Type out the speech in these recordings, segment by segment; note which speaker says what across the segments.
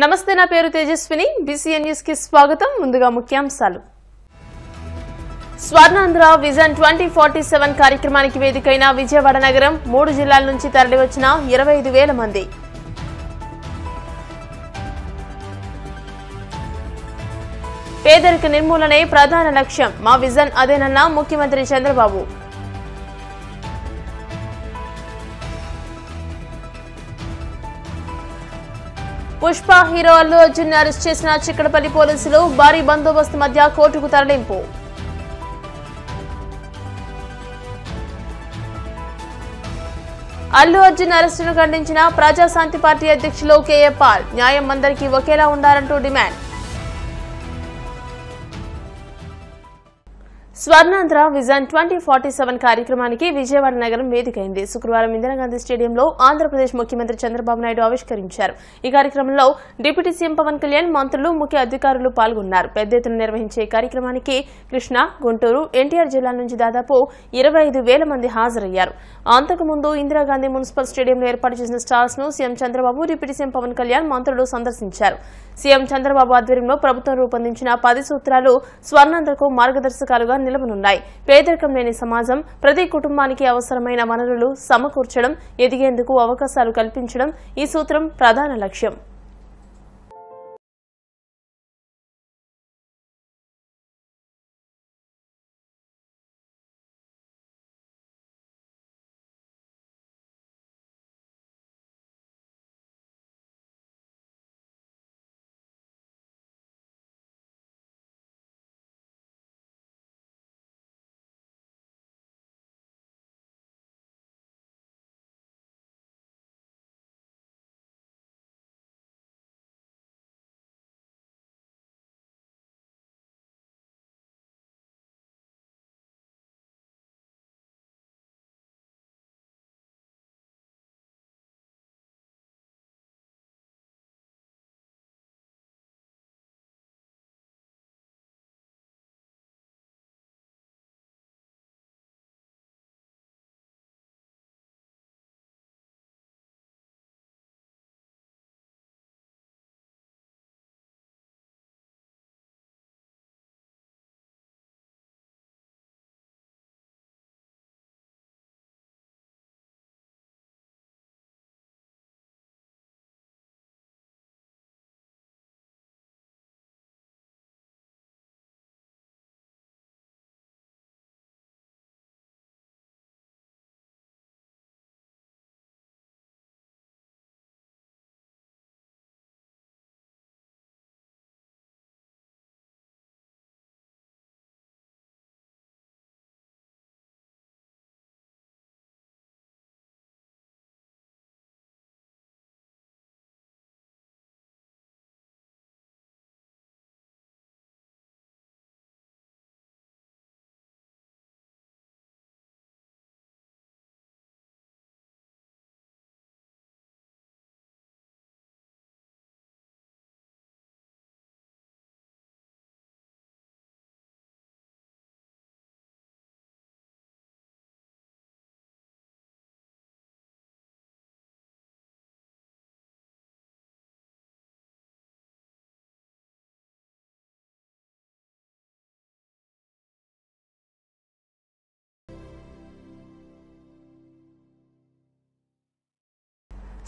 Speaker 1: నమస్తే నా పేరు తేజస్విని బీసీఎన్ న్యూస్ కి స్వాగతం ముందుగా ముఖ్యాంశాలు స్వర్ణాంధ్ర విజన్ 2047 కార్యక్రమానికి వేదికైన విజయవాడ నగరం 3 జిల్లాల నుంచి తరలివచ్చిన 25,000 మంది పేదరిక నిర్మూలనే ప్రధాన లక్ష్యం మా విజన్ అదేనన్న ముఖ్యమంత్రి చంద్రబాబు పుష్ప హీరో అల్లు అర్జున్ అరెస్ట్ చేసిన చిక్కడపల్లి పోలీసులు భారీ బందోబస్తు మధ్య కోర్టుకు తరలింపు అల్లు అర్జున్ అరెస్టును ఖండించిన ప్రజాశాంతి పార్టీ అధ్యక్షులు కేఏ పాల్ న్యాయం అందరికీ ఒకేలా ఉండాలంటూ డిమాండ్ స్వర్ణాంధ్ర విజన్ 2047 కార్యక్రమానికి విజయవాడ నగరం వేదికైంది. శుక్రవారం ఇందిరాగాంధీ స్టేడియంలో ఆంధ్రప్రదేశ్ ముఖ్యమంత్రి చంద్రబాబు నాయుడు ఆవిష్కరించారు. ఈ కార్యక్రమంలో డిప్యూటీ సీఎం పవన్ కళ్యాణ్, మంత్రులు, ముఖ్య అధికారులు పాల్గొన్నారు. పెద్ద ఎత్తున నిర్వహించే కార్యక్రమానికి కృష్ణా, గుంటూరు, ఎన్టీఆర్ జిల్లాల నుంచి దాదాపు 25,000 మంది హాజరయ్యారు. అంతకుముందు ఇందిరాగాంధీ మున్సిపల్ స్టేడియంలో ఏర్పాటు చేసిన స్టాల్స్ ను CM Chandrababu, deputy CM Pawan Kalyan, మంత్రులు సందర్శించారు. సీఎం చంద్రబాబు ఆధ్వర్యంలో ప్రభుత్వం రూపొందించిన 10 సూత్రాలు స్వర్ణాంధ్రకు మార్గదర్శకాలుగా నిలవనున్నాయి. పేదరికం లేని సమాజం, ప్రతి కుటుంబానికి అవసరమైన వనరులు సమకూర్చడం, ఎదిగేందుకు అవకాశాలు కల్పించడం ఈ సూత్రం ప్రధాన లక్ష్యం.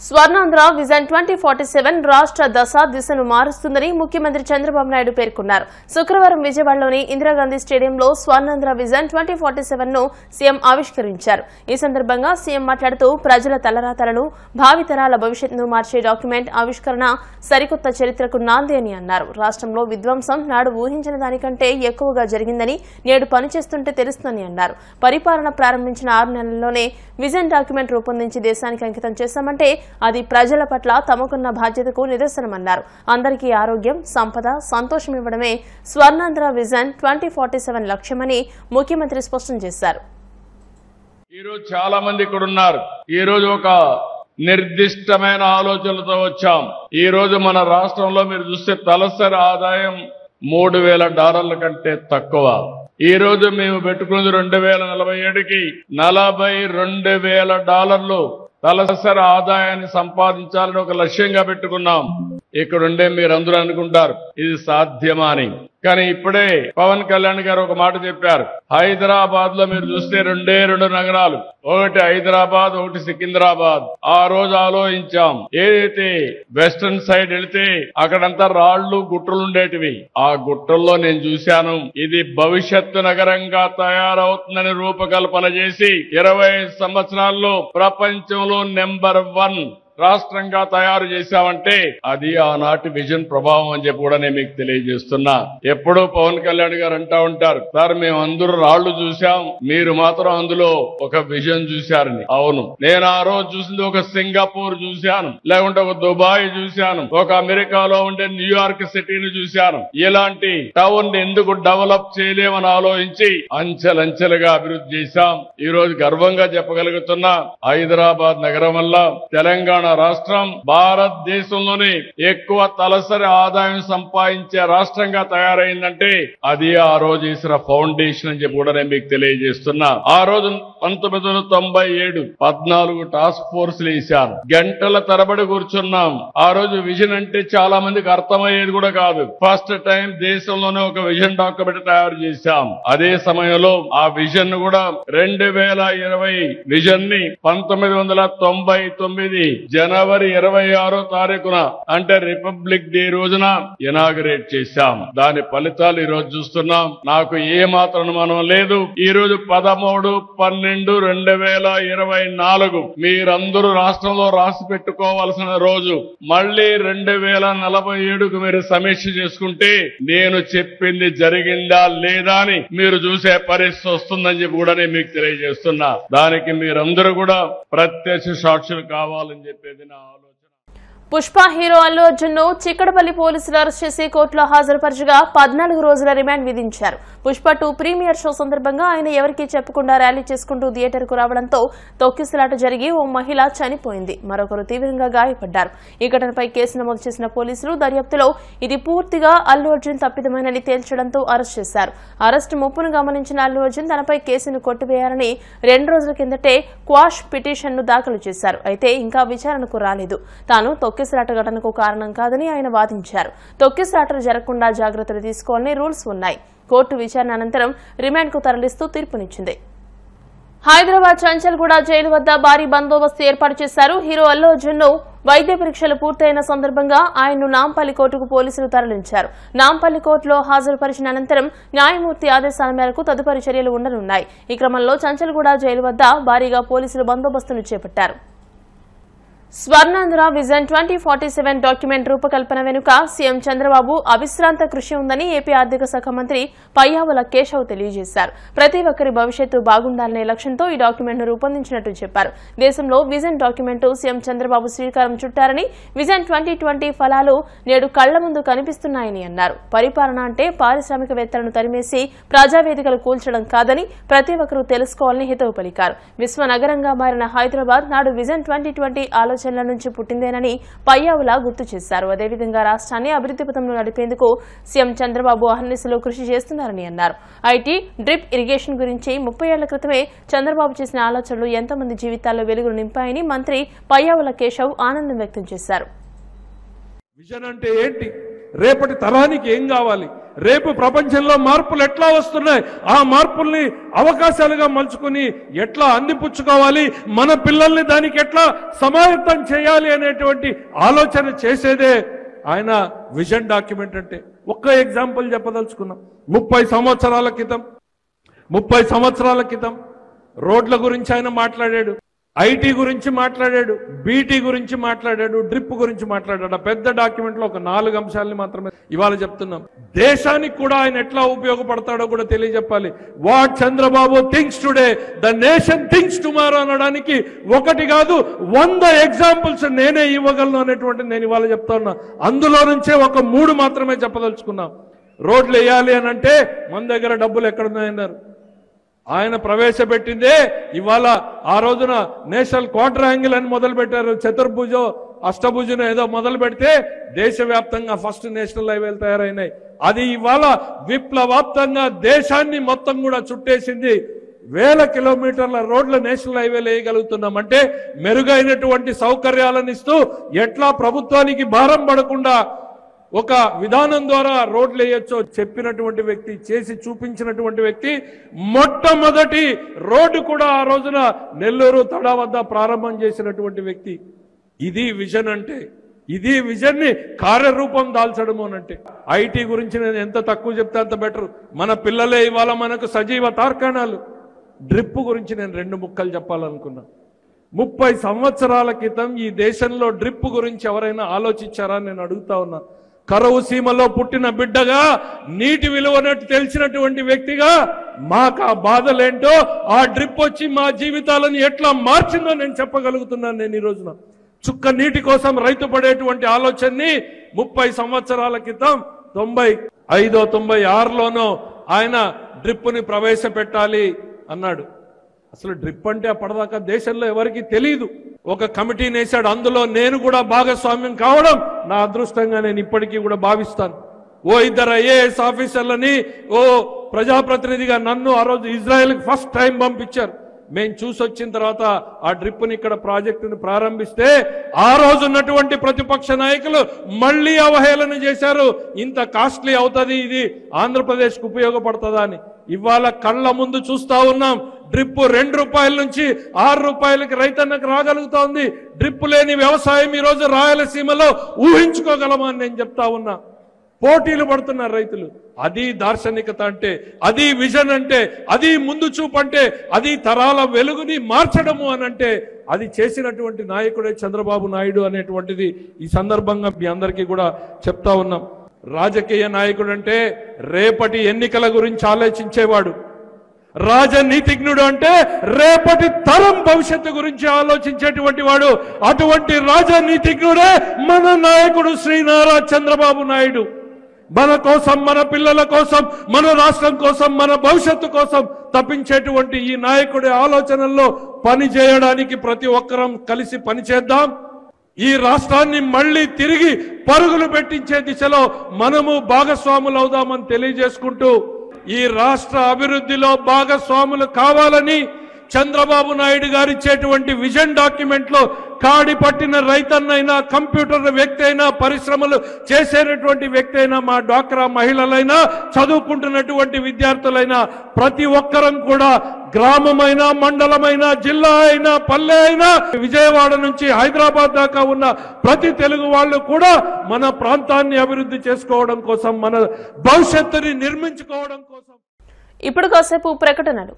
Speaker 1: స్వర్ణాంధ్ర విజన్ 2047 రాష్ట్ర దశ దిశను మారుస్తుందని ముఖ్యమంత్రి చంద్రబాబు నాయుడు పేర్కొన్నారు. శుక్రవారం విజయవాడలోని ఇందిరాగాంధీ స్టేడియంలో స్వర్ణాంధ్ర విజన్ 2047 ను సీఎం ఆవిష్కరించారు. ఈ సందర్భంగా సీఎం మాట్లాడుతూ ప్రజల తలరాతలను, భావితరాల భవిష్యత్తును మార్చే డాక్యుమెంట్ ఆవిష్కరణ సరికొత్త చరిత్రకు నాంది అని అన్నారు. రాష్ట్రంలో విధ్వంసం నాడు ఊహించిన దానికంటే ఎక్కువగా జరిగిందని, నేడు పనిచేస్తుంటే తెలుస్తుందని అన్నారు. పరిపాలన ప్రారంభించిన 6 నెలల్లోనే విజన్ డాక్యుమెంట్ రూపొందించి దేశానికి అంకితం చేశామంటే అది ప్రజల పట్ల తమకున్న బాధ్యతకు నిదర్శనమన్నారు. అందరికీ ఆరోగ్యం, సంపద, సంతోషం ఇవ్వడమే స్వర్ణాంధ్ర విజన్ 2047 లక్ష్యమని ముఖ్యమంత్రి స్పష్టం చేశారు.
Speaker 2: ఈ రోజు చాలా మంది ఇక్కడ ఉన్నారు. ఈ రోజు ఒక నిర్దిష్టమైన ఆలోచనలతో వచ్చాం. ఈ రోజు మన రాష్ట్రంలో మీరు చూస్తే తలసరి ఆదాయం $3,000 కంటే తక్కువ. ఈ రోజు మేము పెట్టుకున్నది 2047కి $42,000 తలసరి ఆదాయాన్ని సంపాదించాలని ఒక లక్ష్యంగా పెట్టుకున్నాం. ఇక్కడుండే మీరందరూ అనుకుంటారు ఇది సాధ్యమా అని. కానీ ఇప్పుడే పవన్ కళ్యాణ్ గారు ఒక మాట చెప్పారు. హైదరాబాద్ లో మీరు చూస్తే రెండు నగరాలు, ఒకటి హైదరాబాద్, ఒకటి సికింద్రాబాద్. ఆ రోజు ఆలోచించాం, ఏదైతే వెస్టర్న్ సైడ్ వెళితే అక్కడంతా రాళ్లు గుట్టలు ఉండేటివి. ఆ గుట్టల్లో నేను చూశాను, ఇది భవిష్యత్తు నగరంగా తయారవుతుందని రూపకల్పన చేసి 25 సంవత్సరాల్లో ప్రపంచంలో నెంబర్ 1 రాష్ట్రంగా తయారు చేశామంటే అది ఆనాటి విజన్ ప్రభావం అని చెప్పి కూడా నేను మీకు తెలియజేస్తున్నా. ఎప్పుడూ పవన్ కళ్యాణ్ గారు అంటా ఉంటారు, సార్ మేము అందరూ రాళ్లు చూశాం, మీరు మాత్రం అందులో ఒక విజన్ చూశారని. అవును, నేను ఆ రోజు చూసింది ఒక సింగపూర్ చూశాను, లేకుంటే ఒక దుబాయ్ చూశాను, ఒక అమెరికాలో ఉండే న్యూయార్క్ సిటీని చూశాను. ఇలాంటి టౌన్ ఎందుకు డెవలప్ చేయలేమని ఆలోచించి అంచెలంచెలుగా అభివృద్ధి చేశాం. ఈ రోజు గర్వంగా చెప్పగలుగుతున్నా, హైదరాబాద్ నగరం వల్ల తెలంగాణ రాష్ట్రం భారతదేశంలోనే ఎక్కువ తలసరి ఆదాయం సంపాదించే రాష్ట్రంగా తయారైందంటే అది ఆ రోజు వేసిన ఫౌండేషన్ అని చెప్పి కూడా నేను మీకు తెలియజేస్తున్నా. ఆ రోజు 1997 14 టాస్క్ ఫోర్స్లు వేశారు, గంటల తరబడి కూర్చున్నాం. ఆ రోజు విజన్ అంటే చాలా మందికి అర్థమయ్యేది కూడా కాదు. ఫస్ట్ టైం దేశంలోనే ఒక విజన్ డాక్యుమెంట్ తయారు చేశాం. అదే సమయంలో ఆ విజన్ ను కూడా 2020 విజన్ ని 1999 జనవరి 26వ తారీఖున అంటే రిపబ్లిక్ డే రోజున ఇనాగరేట్ చేశాం. దాని ఫలితాలు ఈ రోజు చూస్తున్నాం. నాకు ఏ మాత్రం అనుమానం లేదు, ఈ రోజు 13/12/2024 మీరందరూ రాష్ట్రంలో రాసి పెట్టుకోవాల్సిన రోజు. మళ్లీ 2047కు మీరు సమీక్ష చేసుకుంటే నేను చెప్పింది జరిగిందా లేదా అని మీరు చూసే పరిస్థితి వస్తుందని చెప్పి కూడా నేను మీకు తెలియజేస్తున్నా. దానికి మీరందరూ కూడా ప్రత్యక్ష సాక్షులు కావాలని చెప్పేది నా ఆలోచన.
Speaker 1: పుష్ప హీరో అల్లు అర్జున్ ను చిక్కడపల్లి పోలీసులు అరెస్ట్ చేసి కోర్టులో హాజరుపరచగా 14 రోజుల రిమాండ్ విధించారు. పుష్ప 2 ప్రీమియర్ షో సందర్భంగా ఆయన ఎవరికీ చెప్పకుండా ర్యాలీ చేసుకుంటూ థియేటర్ కు రావడంతో తొక్కిసలాట జరిగి ఓ మహిళ చనిపోయింది, మరొకరు తీవ్రంగా గాయపడ్డారు. ఈ ఘటనపై కేసు నమోదు చేసిన పోలీసులు దర్యాప్తులో ఇది పూర్తిగా అల్లు అర్జున్ తప్పిదమేనని తేల్చడంతో అరెస్ట్ చేశారు. అరెస్టు ముప్పును గమనించిన అల్లు అర్జున్ తనపై కేసును కొట్టివేయాలని 2 రోజుల కిందటే క్వాష్ పిటిషన్ ను దాఖలు చేశారు. అయితే ఇంకా విచారణకు రాలేదు. తాను తొక్కిసలాట ఘటనకు కారణం కాదని ఆయన వాదించారు. తొక్కిసలాటలు జరగకుండా జాగ్రత్తలు తీసుకోవాలని రూల్స్ ఉన్నాయి. కోర్టు విచారణ అనంతరం రిమాండ్ కు తరలిస్తూ తీర్పునిచ్చింది. హైదరాబాద్ చంచల్గూడ జైలు వద్ద భారీ బందోబస్తు ఏర్పాటు చేశారు. హీరో అల్లు అర్జున్ ను వైద్య పరీక్షలు పూర్తయిన సందర్భంగా ఆయన్ను నాంపల్లి కోర్టుకు పోలీసులు తరలించారు. నాంపల్లి కోర్టులో హాజరుపరిచిన అనంతరం న్యాయమూర్తి ఆదేశాల మేరకు తదుపరి చర్యలు ఉండనున్నాయి. ఈ క్రమంలో చంచల్గూడ జైలు వద్ద భారీగా పోలీసులు బందోబస్తును చేపట్టారు. స్వర్ణాంధ్ర విజన్ 2047 డాక్యుమెంట్ రూపకల్పన వెనుక సీఎం చంద్రబాబు అవిశ్రాంత కృషి ఉందని ఏపీ ఆర్థిక శాఖ మంత్రి పయ్యావుల కేశవ్ తెలియజేశారు. ప్రతి ఒక్కరి భవిష్యత్తు బాగుండాలనే లక్ష్యంతో ఈ డాక్యుమెంట్ ను రూపొందించినట్టు చెప్పారు. దేశంలో విజన్ డాక్యుమెంట్ సీఎం చంద్రబాబు శ్రీకారం చుట్టారని, విజన్ 2020 ఫలాలు నేడు కళ్ల ముందు కనిపిస్తున్నాయని అన్నారు. పరిపాలన అంటే పారిశ్రామికవేత్తలను తరిమేసి ప్రజావేదికలు కూల్చడం కాదని ప్రతి ఒక్కరూ తెలుసుకోవాలని హితవు పలికారు. విశ్వనగరంగా మారిన హైదరాబాద్ నాడు విజన్ 2020 ఆలోచనల నుంచి పుట్టిందేనని పయ్యావుల గుర్తు చేశారు. అదేవిధంగా రాష్ట్రాన్ని అభివృద్ధి పథంలో నడిపేందుకు సీఎం చంద్రబాబు అహర్నిశలు కృషి చేస్తున్నారని అన్నారు. ఐటీ, డ్రిప్ ఇరిగేషన్ గురించి 30 ఏళ్ల క్రితమే చంద్రబాబు చేసిన ఆలోచనలు ఎంతమంది జీవితాల్లో వెలుగులు నింపాయని మంత్రి పయ్యావుల కేశవ్ ఆనందం వ్యక్తం చేశారు.
Speaker 3: విజన్ అంటే ఏంటి? రేపటి తరానికి ఏం కావాలి? రేపు ప్రపంచంలో మార్పులు ఎట్లా వస్తున్నాయి? ఆ మార్పుల్ని అవకాశాలుగా మలుచుకుని ఎట్లా అందిపుచ్చుకోవాలి, మన పిల్లల్ని దానికి ఎట్లా సమాయత్తం చేయాలి అనేటువంటి ఆలోచన చేసేదే ఆయన విజన్ డాక్యుమెంట్ అంటే. ఒక్క ఎగ్జాంపుల్ చెప్పదలుచుకున్నాం. 30 సంవత్సరాల క్రితం రోడ్ల గురించి ఆయన మాట్లాడాడు, ఐటీ గురించి మాట్లాడాడు, బీటీ గురించి మాట్లాడాడు, డ్రిప్ గురించి మాట్లాడాడు. ఆ పెద్ద డాక్యుమెంట్ లో ఒక 4 అంశాలని మాత్రమే ఇవాళ చెప్తున్నాం. దేశానికి కూడా ఆయన ఎట్లా ఉపయోగపడతాడో కూడా తెలియజెప్పాలి. What Chandrababu thinks today, the nation thinks tomorrow అనడానికి ఒకటి కాదు 100 ఎగ్జాంపుల్స్ నేనే ఇవ్వగలను అనేటువంటి నేను ఇవాళ చెప్తా ఉన్నా. అందులో నుంచే ఒక 3 మాత్రమే చెప్పదలుచుకున్నాం. రోడ్లు వేయాలి అని అంటే మన దగ్గర డబ్బులు ఎక్కడున్నాయన్నారు. ఆయన ప్రవేశపెట్టిందే ఇవాళ ఆ రోజున నేషనల్ క్వాడ్రాంగిల్ అని మొదలు పెట్టారు. చతుర్భుజో అష్టభుజం ఏదో మొదలు పెడితే దేశవ్యాప్తంగా ఫస్ట్ నేషనల్ హైవేలు తయారైనాయి. అది ఇవాళ విప్లవాప్తంగా దేశాన్ని మొత్తం కూడా చుట్టేసింది. వేల కిలోమీటర్ల రోడ్ల నేషనల్ హైవేలు వేయగలుగుతున్నామంటే మెరుగైనటువంటి సౌకర్యాలను ఇస్తూ ఎట్లా ప్రభుత్వానికి భారం పడకుండా ఒక విధానం ద్వారా రోడ్లు వేయొచ్చో చెప్పినటువంటి వ్యక్తి, చేసి చూపించినటువంటి వ్యక్తి. మొట్టమొదటి రోడ్డు కూడా ఆ రోజున నెల్లూరు తడ వద్ద ప్రారంభం చేసినటువంటి వ్యక్తి. ఇది విజన్ అంటే, ఇది విజన్ ని కార్యరూపం దాల్చడము అనంటే. ఐటీ గురించి నేను ఎంత తక్కువ చెప్తే అంత బెటర్. మన పిల్లలే ఇవాళ మనకు సజీవ తార్కాణాలు. డ్రిప్ గురించి నేను 2 ముక్కలు చెప్పాలనుకున్నా. 30 సంవత్సరాల క్రితం ఈ దేశంలో డ్రిప్ గురించి ఎవరైనా ఆలోచించారా నేను అడుగుతా ఉన్నా. కరువు సీమలో పుట్టిన బిడ్డగా, నీటి విలువనట్టు తెలిసినటువంటి వ్యక్తిగా మాకు ఆ బాధలేంటో, ఆ డ్రిప్ వచ్చి మా జీవితాలను ఎట్లా మార్చిందో నేను చెప్పగలుగుతున్నాను. నేను ఈ రోజున చుక్క నీటి కోసం రైతు పడేటువంటి ఆలోచనని 30 సంవత్సరాల క్రితం 95, 96లోనో ఆయన డ్రిప్ని ప్రవేశపెట్టాలి అన్నాడు. అసలు డ్రిప్ అంటే అప్పటిదాకా దేశంలో ఎవరికి తెలియదు. ఒక కమిటీని వేశాడు, అందులో నేను కూడా భాగస్వామ్యం కావడం నా అదృష్టంగా నేను ఇప్పటికీ కూడా భావిస్తాను. ఓ 2 ఐఏఎస్ ఆఫీసర్లని, ఓ ప్రజాప్రతినిధిగా నన్ను ఆ రోజు ఇజ్రాయెల్కి ఫస్ట్ టైం పంపించారు. మేము చూసొచ్చిన తర్వాత ఆ డ్రిప్ని ఇక్కడ ప్రాజెక్టును ప్రారంభిస్తే ఆ రోజు ఉన్నటువంటి ప్రతిపక్ష నాయకులు మళ్లీ అవహేళన చేశారు. ఇంత కాస్ట్లీ అవుతుంది, ఇది ఆంధ్రప్రదేశ్కు ఉపయోగపడుతుందా అని. ఇవాళ కళ్ళ ముందు చూస్తా ఉన్నాం. డ్రిప్ 2 రూపాయల నుంచి 6 రూపాయలకి రైతన్నకు రాగలుగుతా ఉంది. డ్రిప్ లేని వ్యవసాయం ఈ రోజు రాయలసీమలో ఊహించుకోగలమా అని నేను చెప్తా ఉన్నా. పోటీలు పడుతున్నారు రైతులు. అది దార్శనికత అంటే, అది విజన్ అంటే, అది ముందు చూపు అంటే, అది తరాల వెలుగుని మార్చడము అనంటే అది చేసినటువంటి నాయకుడే చంద్రబాబు నాయుడు అనేటువంటిది ఈ సందర్భంగా మీ అందరికీ కూడా చెప్తా ఉన్నాం. రాజకీయ నాయకుడు అంటే రేపటి ఎన్నికల గురించి ఆలోచించేవాడు. రాజనీతిజ్ఞుడు అంటే రేపటి తరం భవిష్యత్తు గురించి ఆలోచించేటువంటి వాడు. అటువంటి రాజనీతిజ్ఞుడే మన నాయకుడు శ్రీ నారా చంద్రబాబు నాయుడు. మన కోసం, మన పిల్లల కోసం, మన రాష్ట్రం కోసం, మన భవిష్యత్తు కోసం తప్పించేటువంటి ఈ నాయకుడి ఆలోచనల్లో పని చేయడానికి ప్రతి ఒక్కరం కలిసి పనిచేద్దాం. ఈ రాష్ట్రాన్ని మళ్లీ తిరిగి పరుగులు పెట్టించే దిశలో మనము భాగస్వాములు అవుదామని తెలియజేసుకుంటూ, ఈ రాష్ట్ర అభివృద్ధిలో భాగస్వాములు కావాలని చంద్రబాబు నాయుడు గారు ఇచ్చేటువంటి విజన్ డాక్యుమెంట్ లో కాడి పట్టిన రైతన్నైనా, కంప్యూటర్ వ్యక్తి అయినా, పరిశ్రమలు చేసేటటువంటి వ్యక్తి అయినా, మా డ్వాక్రా మహిళలైనా, చదువుకుంటున్నటువంటి విద్యార్థులైనా ప్రతి ఒక్కరం కూడా గ్రామమైనా, మండలమైనా, జిల్లా అయినా, పల్లె అయినా, విజయవాడ నుంచి హైదరాబాద్ దాకా ఉన్న ప్రతి తెలుగు వాళ్ళు కూడా మన ప్రాంతాన్ని అభివృద్ధి చేసుకోవడం కోసం, మన భవిష్యత్తుని నిర్మించుకోవడం కోసం.
Speaker 1: ఇప్పుడు కాసేపు ప్రకటనలు.